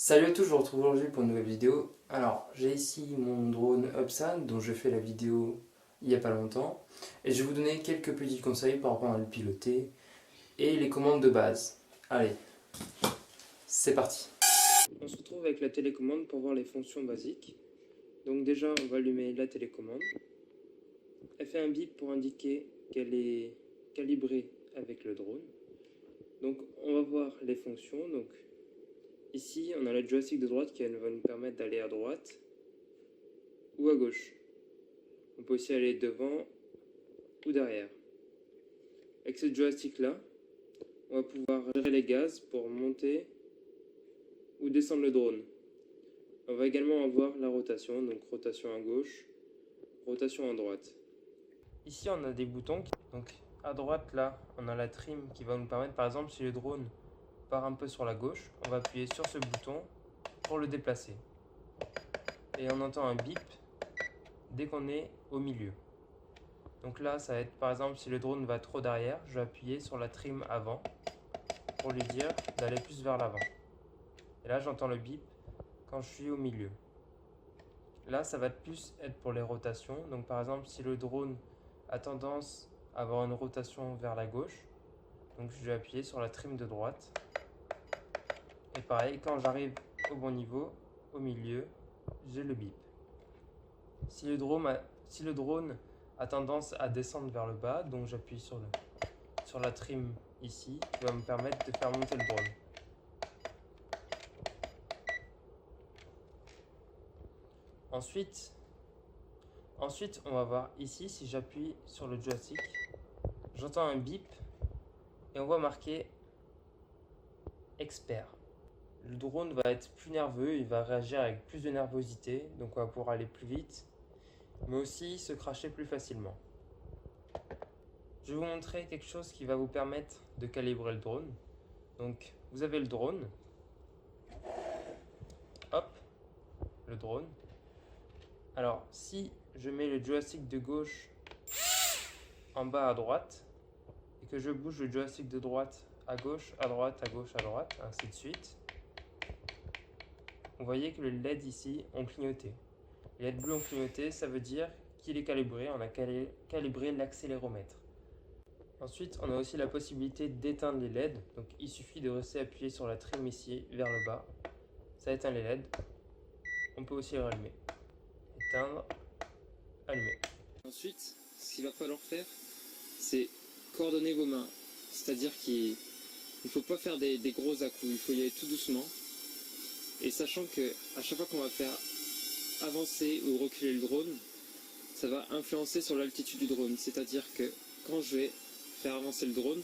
Salut à tous, je vous retrouve aujourd'hui pour une nouvelle vidéo. Alors, j'ai ici mon drone Upsan dont je fais la vidéo il n'y a pas longtemps. Et je vais vous donner quelques petits conseils par rapport à le piloter et les commandes de base. Allez, c'est parti. On se retrouve avec la télécommande pour voir les fonctions basiques. Donc déjà, on va allumer la télécommande. Elle fait un bip pour indiquer qu'elle est calibrée avec le drone. Donc on va voir les fonctions. Donc ici, on a le joystick de droite qui va nous permettre d'aller à droite ou à gauche. On peut aussi aller devant ou derrière. Avec ce joystick là, on va pouvoir gérer les gaz pour monter ou descendre le drone. On va également avoir la rotation, donc rotation à gauche, rotation à droite. Ici on a des boutons, donc à droite là on a la trim qui va nous permettre, par exemple si le drone part un peu sur la gauche, on va appuyer sur ce bouton pour le déplacer. Et on entend un bip dès qu'on est au milieu. Donc là, ça va être par exemple si le drone va trop derrière, je vais appuyer sur la trim avant pour lui dire d'aller plus vers l'avant. Et là, j'entends le bip quand je suis au milieu. Là, ça va plus être pour les rotations. Donc par exemple, si le drone a tendance à avoir une rotation vers la gauche, donc je vais appuyer sur la trim de droite. Et pareil, quand j'arrive au bon niveau, au milieu, j'ai le bip. Si le drone a tendance à descendre vers le bas, donc j'appuie sur la trim ici, qui va me permettre de faire monter le drone. Ensuite, on va voir ici, si j'appuie sur le joystick, j'entends un bip et on voit marqué expert. Le drone va être plus nerveux, il va réagir avec plus de nervosité, donc on va pouvoir aller plus vite, mais aussi se cracher plus facilement. Je vais vous montrer quelque chose qui va vous permettre de calibrer le drone. Donc vous avez le drone, hop, le drone. Alors si je mets le joystick de gauche en bas à droite et que je bouge le joystick de droite à gauche, à droite, à gauche, à droite, ainsi de suite, vous voyez que les LED ici ont clignoté. Les LED bleus ont clignoté, ça veut dire qu'il est calibré, on a calibré l'accéléromètre. Ensuite, on a aussi la possibilité d'éteindre les LED, donc il suffit de rester appuyé sur la trim ici vers le bas, ça éteint les LED. On peut aussi les rallumer. Éteindre, allumer. Ensuite, ce qu'il va falloir faire, c'est coordonner vos mains. C'est-à-dire qu'il ne faut pas faire des gros à-coups, il faut y aller tout doucement. Et sachant que à chaque fois qu'on va faire avancer ou reculer le drone, ça va influencer sur l'altitude du drone. C'est-à-dire que quand je vais faire avancer le drone,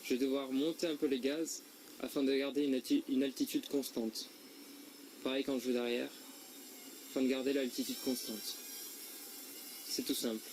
je vais devoir monter un peu les gaz afin de garder une altitude constante. Pareil quand je vais derrière, afin de garder l'altitude constante. C'est tout simple.